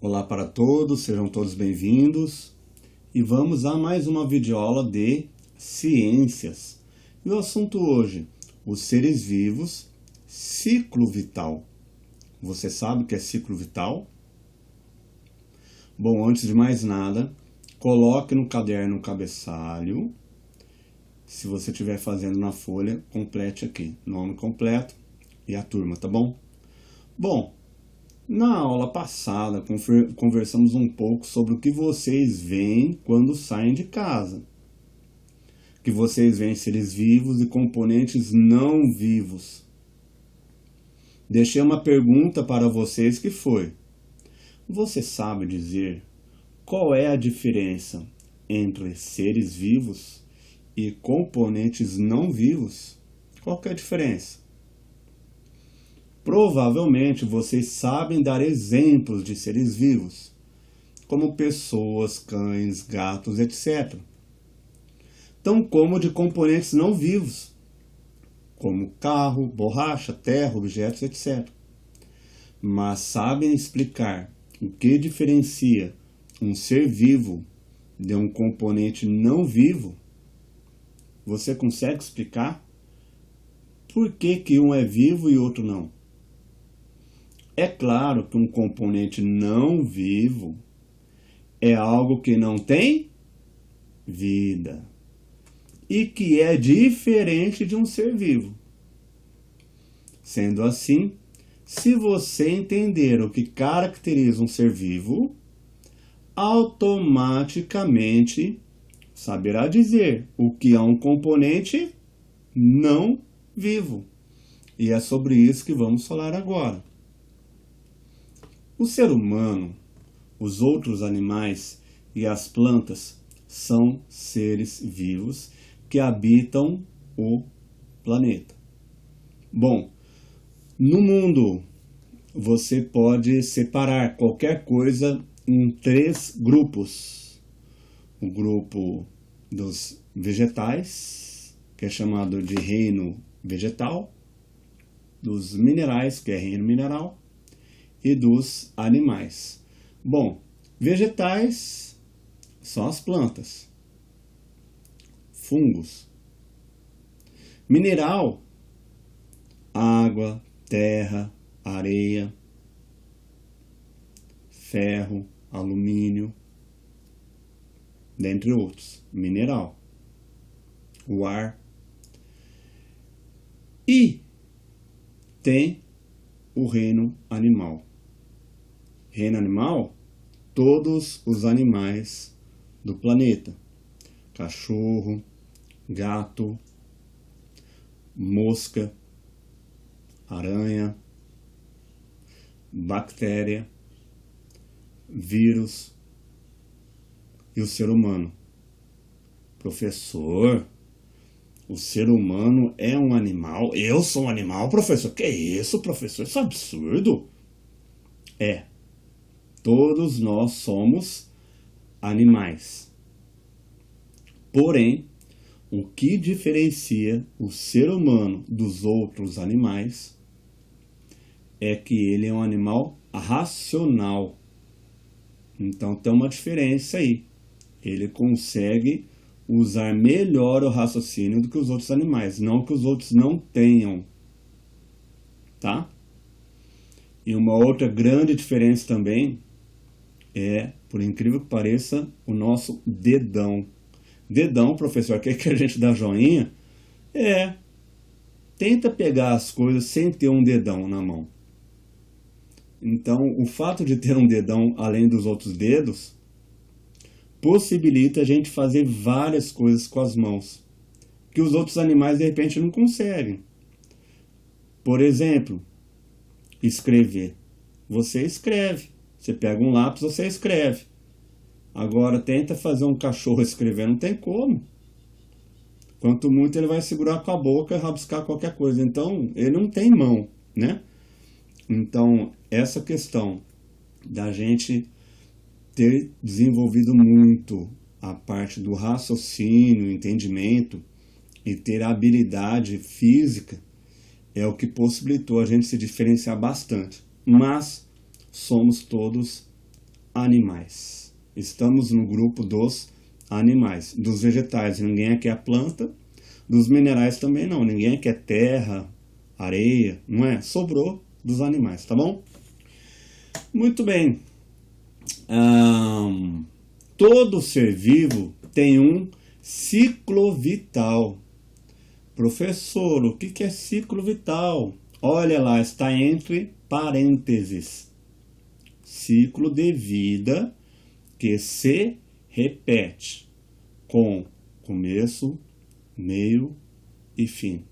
Olá para todos, sejam todos bem-vindos e vamos a mais uma videoaula de ciências. E o assunto hoje, os seres vivos, ciclo vital. Você sabe o que é ciclo vital? Bom, antes de mais nada, coloque no caderno o cabeçalho. Se você estiver fazendo na folha, complete aqui, nome completo e a turma, tá bom? Bom, na aula passada, conversamos um pouco sobre o que vocês veem quando saem de casa. Que vocês veem seres vivos e componentes não vivos. Deixei uma pergunta para vocês que foi: você sabe dizer qual é a diferença entre seres vivos e componentes não vivos? Qual que é a diferença? Provavelmente vocês sabem dar exemplos de seres vivos, como pessoas, cães, gatos, etc. Tão como de componentes não vivos, como carro, borracha, terra, objetos, etc. Mas sabem explicar o que diferencia um ser vivo de um componente não vivo? Você consegue explicar por que um é vivo e outro não? É claro que um componente não vivo é algo que não tem vida e que é diferente de um ser vivo. Sendo assim, se você entender o que caracteriza um ser vivo, automaticamente saberá dizer o que é um componente não vivo. E é sobre isso que vamos falar agora. O ser humano, os outros animais e as plantas são seres vivos que habitam o planeta. Bom, no mundo você pode separar qualquer coisa em 3 grupos. O grupo dos vegetais, que é chamado de reino vegetal, dos minerais, que é reino mineral, e dos animais. Bom, vegetais são as plantas, fungos. Mineral, água, terra, areia, ferro, alumínio, dentre outros. Mineral, o ar. E tem o reino animal. Reino animal, todos os animais do planeta. Cachorro, gato, mosca, aranha, bactéria, vírus e o ser humano. Professor, o ser humano é um animal? Eu sou um animal, professor? Que isso, professor? Isso é absurdo. É. Todos nós somos animais. Porém, o que diferencia o ser humano dos outros animais é que ele é um animal racional. Então tem uma diferença aí. Ele consegue usar melhor o raciocínio do que os outros animais. Não que os outros não tenham. Tá? E uma outra grande diferença também é, por incrível que pareça, o nosso dedão. Dedão, professor, quer que a gente dá joinha? Tenta pegar as coisas sem ter um dedão na mão. Então, o fato de ter um dedão além dos outros dedos possibilita a gente fazer várias coisas com as mãos que os outros animais de repente não conseguem. Por exemplo, escrever. Você escreve. Você pega um lápis, você escreve. Agora tenta fazer um cachorro escrever, não tem como. Quanto muito ele vai segurar com a boca e rabiscar qualquer coisa. Então, ele não tem mão, né? Então, essa questão da gente ter desenvolvido muito a parte do raciocínio, entendimento e ter a habilidade física é o que possibilitou a gente se diferenciar bastante. Mas somos todos animais. Estamos no grupo dos animais. Dos vegetais, ninguém aqui é planta. Dos minerais também não. Ninguém aqui é terra, areia, não é? Sobrou dos animais, tá bom? Muito bem. Todo ser vivo tem um ciclo vital. Professor, o que é ciclo vital? Olha lá, está entre parênteses. Ciclo de vida que se repete com começo, meio e fim.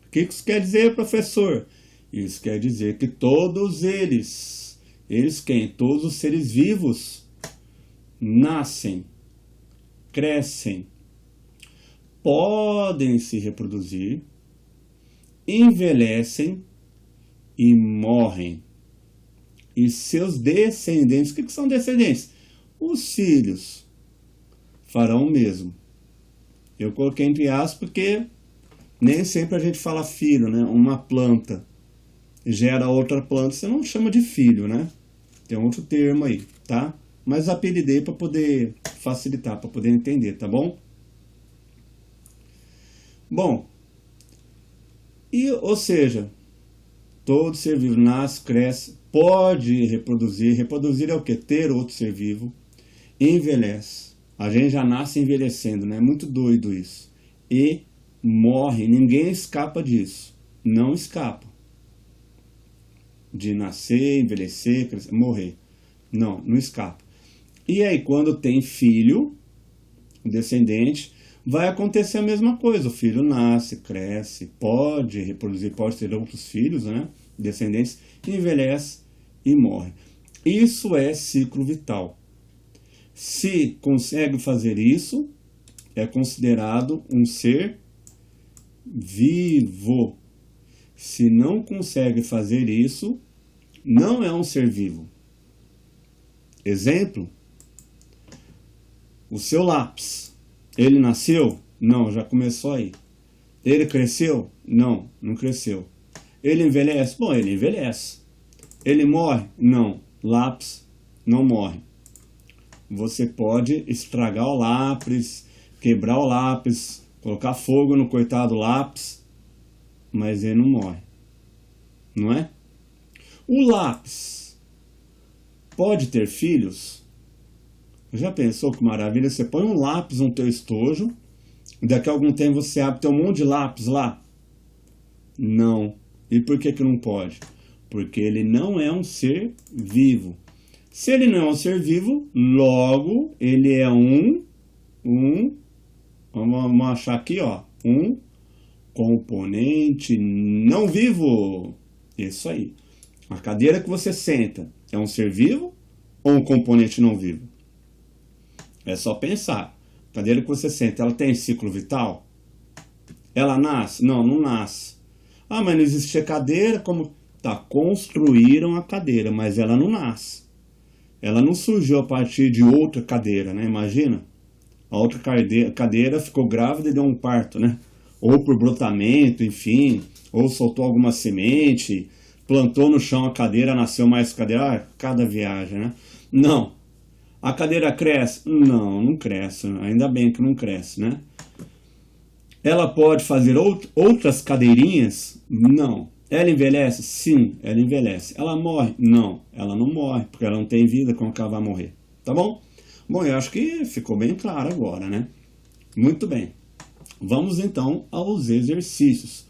O que isso quer dizer, professor? Isso quer dizer que todos eles quem? Todos os seres vivos nascem, crescem, podem se reproduzir, envelhecem e morrem. E seus descendentes, o que são descendentes? Os filhos farão o mesmo. Eu coloquei entre aspas porque nem sempre a gente fala filho, né? Uma planta gera outra planta, você não chama de filho, né? Tem outro termo aí, tá? Mas apelidei para poder facilitar, para poder entender, tá bom? Bom, ou seja, todo ser vivo nasce, cresce, pode reproduzir. Reproduzir é o que? Ter outro ser vivo. Envelhece. A gente já nasce envelhecendo, né? É muito doido isso. E morre. Ninguém escapa disso. Não escapa. De nascer, envelhecer, crescer, morrer. Não, não escapa. E aí, quando tem filho, descendente, vai acontecer a mesma coisa. O filho nasce, cresce, pode reproduzir, pode ter outros filhos, né? Descendentes, envelhece e morre. Isso é ciclo vital. Se consegue fazer isso, é considerado um ser vivo. Se não consegue fazer isso, não é um ser vivo. Exemplo, o seu lápis. Ele nasceu? Não, já começou aí. Ele cresceu? Não, não cresceu. Ele envelhece? Bom, ele envelhece. Ele morre? Não, lápis não morre. Você pode estragar o lápis, quebrar o lápis, colocar fogo no coitado lápis, mas ele não morre. Não é? O lápis pode ter filhos? Já pensou que maravilha? Você põe um lápis no teu estojo, daqui a algum tempo você abre, tem um monte de lápis lá? Não. E por que não pode? Porque ele não é um ser vivo. Se ele não é um ser vivo, logo ele é vamos achar aqui, ó, um componente não vivo. Isso aí. A cadeira que você senta é um ser vivo ou um componente não vivo? É só pensar. A cadeira que você senta, ela tem ciclo vital? Ela nasce? Não, não nasce. Ah, mas não existe cadeira, como... Tá, construíram a cadeira, mas ela não nasce. Ela não surgiu a partir de outra cadeira, né? Imagina. A outra cadeira ficou grávida e deu um parto, né? Ou por brotamento, enfim. Ou soltou alguma semente, plantou no chão a cadeira, nasceu mais cadeira. Ah, cada viagem, né? Não. A cadeira cresce? Não, não cresce. Ainda bem que não cresce, né? Ela pode fazer outras cadeirinhas? Não. Ela envelhece? Sim, ela envelhece. Ela morre? Não, ela não morre, porque ela não tem vida, como que ela vai morrer? Tá bom? Bom, eu acho que ficou bem claro agora, né? Muito bem. Vamos então aos exercícios.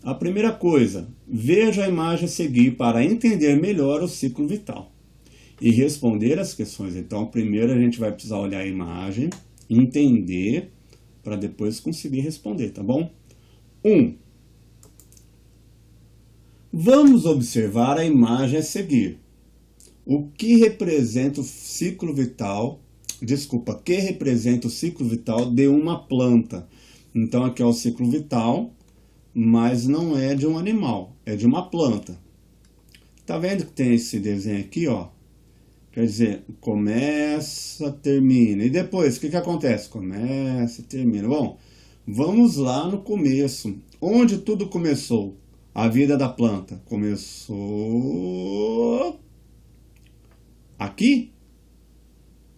A primeira coisa, veja a imagem a seguir para entender melhor o ciclo vital e responder as questões. Então, primeiro a gente vai precisar olhar a imagem, entender, para depois conseguir responder, tá bom? 1. Vamos observar a imagem a seguir. O que representa o ciclo vital, que representa o ciclo vital de uma planta? Então aqui é o ciclo vital, mas não é de um animal, é de uma planta. Tá vendo que tem esse desenho aqui, ó? Quer dizer, começa, termina. E depois, o que acontece? Começa, termina. Bom, vamos lá no começo. Onde tudo começou? A vida da planta começou Aqui?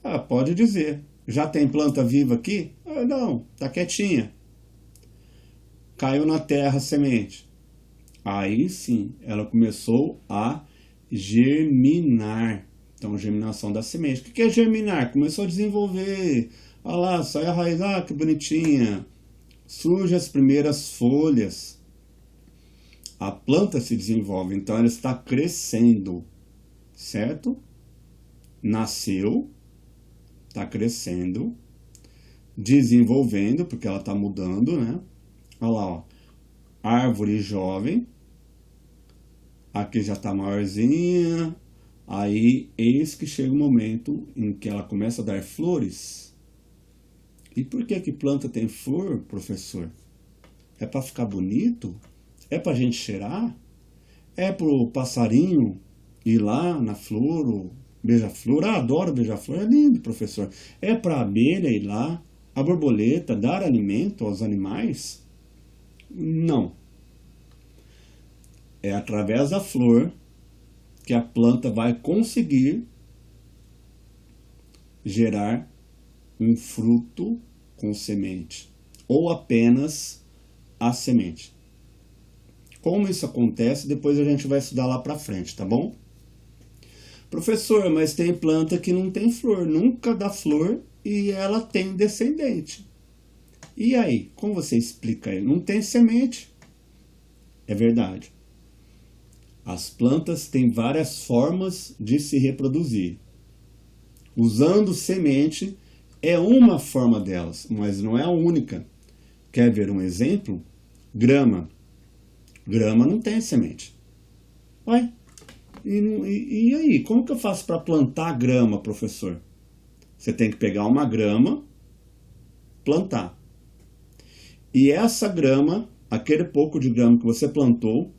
Ah, pode dizer. Já tem planta viva aqui? Ah, não, tá quietinha. Caiu na terra a semente. Aí sim, ela começou a germinar. Então, germinação da semente. O que é germinar? Começou a desenvolver. Olha lá, sai a raiz, ah, que bonitinha. Surgem as primeiras folhas. A planta se desenvolve, então ela está crescendo, certo? Nasceu, está crescendo, desenvolvendo, porque ela está mudando, né? Olha lá, ó. Árvore jovem, aqui já está maiorzinha, aí eis que chega o momento em que ela começa a dar flores. E por que que planta tem flor, professor? É para ficar bonito? É para a gente cheirar? É para o passarinho ir lá na flor, o beija-flor? Ah, adoro beija-flor, é lindo, professor. É para a abelha ir lá, a borboleta, dar alimento aos animais? Não. É através da flor que a planta vai conseguir gerar um fruto com semente, ou apenas a semente. Como isso acontece, depois a gente vai estudar lá para frente, tá bom? Professor, mas tem planta que não tem flor, nunca dá flor e ela tem descendente. E aí, como você explica aí? Não tem semente. É verdade. As plantas têm várias formas de se reproduzir. Usando semente é uma forma delas, mas não é a única. Quer ver um exemplo? Grama. Grama não tem semente. Ué, e aí, como que eu faço para plantar grama, professor? Você tem que pegar uma grama, plantar. E essa grama, aquele pouco de grama que você plantou,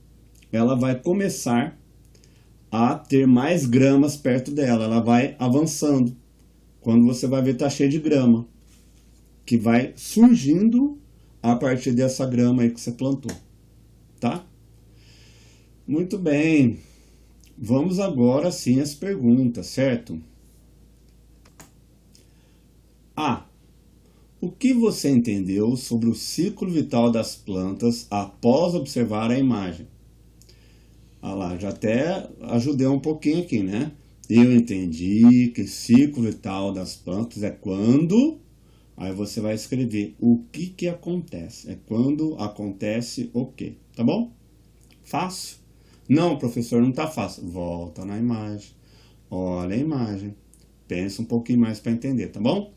ela vai começar a ter mais gramas perto dela. Ela vai avançando. Quando você vai ver, tá cheio de grama, que vai surgindo a partir dessa grama aí que você plantou, tá? Muito bem. Vamos agora sim às perguntas, certo? A. O que você entendeu sobre o ciclo vital das plantas após observar a imagem? Ah lá, já até ajudei um pouquinho aqui, né? Eu entendi que ciclo vital das plantas é quando... Aí você vai escrever o que acontece. É quando acontece o quê, tá bom? Fácil? Não, professor, não tá fácil. Volta na imagem. Olha a imagem. Pensa um pouquinho mais para entender, tá bom?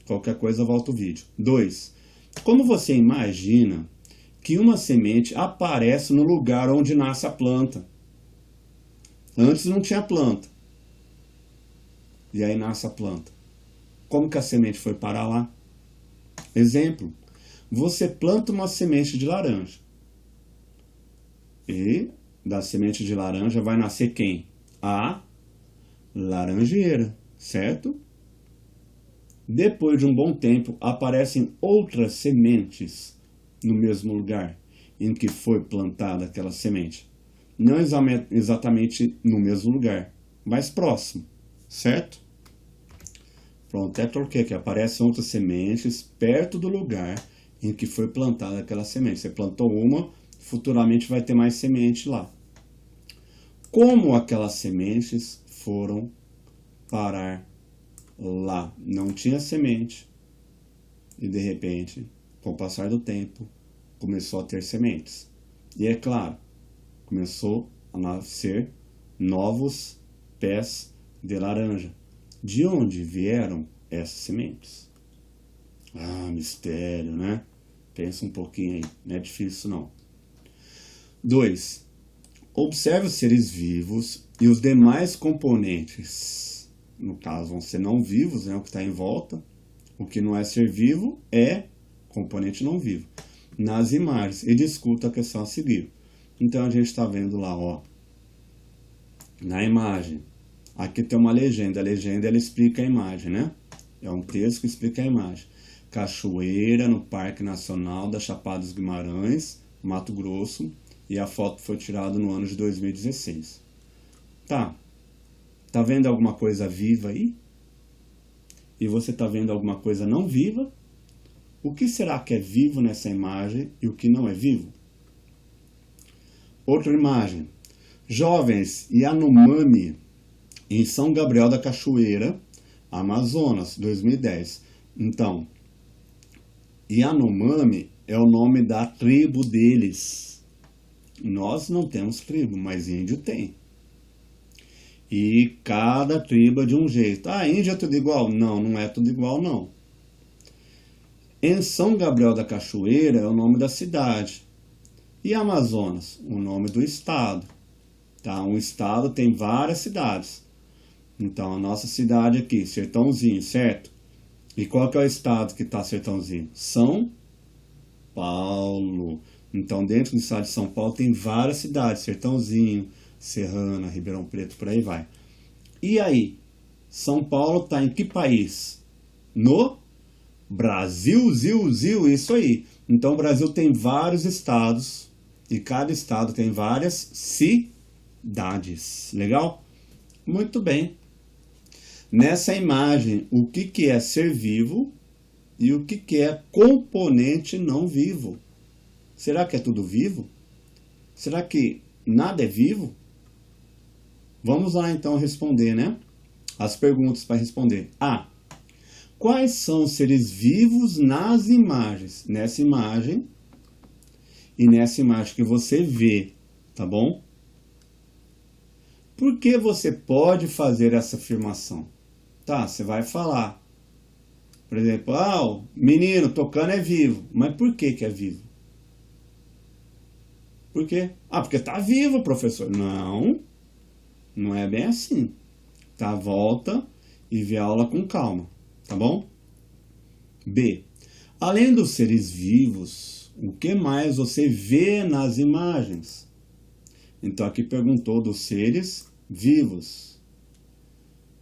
Qualquer coisa, volta o vídeo. 2. Como você imagina que uma semente aparece no lugar onde nasce a planta? Antes não tinha planta. E aí nasce a planta. Como que a semente foi parar lá? Exemplo. Você planta uma semente de laranja. E da semente de laranja vai nascer quem? A laranjeira, certo? Depois de um bom tempo, aparecem outras sementes no mesmo lugar em que foi plantada aquela semente. Não exatamente no mesmo lugar, mas próximo, certo? Pronto, é porque que aparecem outras sementes perto do lugar em que foi plantada aquela semente. Você plantou uma, futuramente vai ter mais semente lá. Como aquelas sementes foram parar lá? Não tinha semente e de repente, com o passar do tempo, começou a ter sementes. E é claro, começou a nascer novos pés de laranja. De onde vieram essas sementes? Ah, mistério, né? Pensa um pouquinho aí, não é difícil não. 2. Observe os seres vivos e os demais componentes. No caso, vão ser não vivos, né? O que está em volta. O que não é ser vivo é componente não vivo. Nas imagens. E discuta a questão a seguir. Então, a gente está vendo lá, ó. Na imagem. Aqui tem uma legenda. A legenda, ela explica a imagem, né? É um texto que explica a imagem. Cachoeira, no Parque Nacional da Chapada dos Guimarães, Mato Grosso. E a foto foi tirada no ano de 2016. Tá. Tá vendo alguma coisa viva aí? E você tá vendo alguma coisa não viva? O que será que é vivo nessa imagem e o que não é vivo? Outra imagem. Jovens Yanomami em São Gabriel da Cachoeira, Amazonas, 2010. Então, Yanomami é o nome da tribo deles. Nós não temos tribo, mas índio tem. E cada tribo é de um jeito. Ah, índio é tudo igual? Não, não é tudo igual, não. Em São Gabriel da Cachoeira é o nome da cidade. E Amazonas, o nome do estado. Tá? Um estado tem várias cidades. Então, a nossa cidade aqui, Sertãozinho, certo? E qual que é o estado que está Sertãozinho? São Paulo. Então, dentro do estado de São Paulo tem várias cidades. Sertãozinho, Serrana, Ribeirão Preto, por aí vai. E aí? São Paulo está em que país? No Brasil, isso aí. Então, o Brasil tem vários estados. E cada estado tem várias cidades. Legal? Muito bem. Nessa imagem, o que é ser vivo e o que é componente não vivo? Será que é tudo vivo? Será que nada é vivo? Vamos lá então responder, né? As perguntas para responder. A. Quais são os seres vivos nas imagens? Nessa imagem e nessa imagem que você vê, tá bom? Por que você pode fazer essa afirmação? Tá, você vai falar. Por exemplo, o menino tocando é vivo. Mas por que é vivo? Por quê? Porque tá vivo, professor. Não, não é bem assim. Tá, volta e vê a aula com calma, tá bom? B. Além dos seres vivos, o que mais você vê nas imagens? Então aqui perguntou dos seres vivos.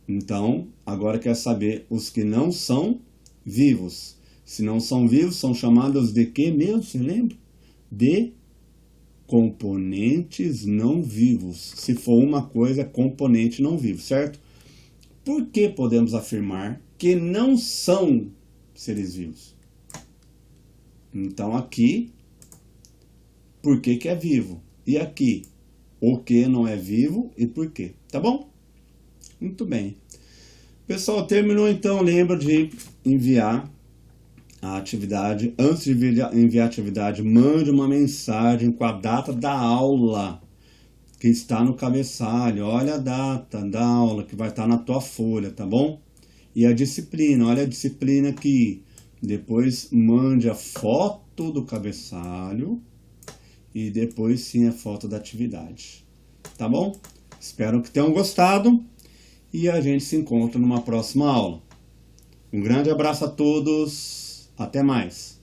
Então, agora quer saber os que não são vivos. Se não são vivos, são chamados de quê mesmo? Você lembra? De componentes não vivos. Se for uma coisa, é componente não vivo, certo? Por que podemos afirmar que não são seres vivos? Então aqui, por que é vivo? E aqui, o que não é vivo e por quê? Tá bom? Muito bem. Pessoal, terminou então. Lembra de enviar a atividade. Antes de enviar a atividade, mande uma mensagem com a data da aula que está no cabeçalho. Olha a data da aula que vai estar na tua folha, tá bom? E a disciplina, olha a disciplina aqui. Depois mande a foto do cabeçalho e depois sim a foto da atividade. Tá bom? Espero que tenham gostado e a gente se encontra numa próxima aula. Um grande abraço a todos. Até mais.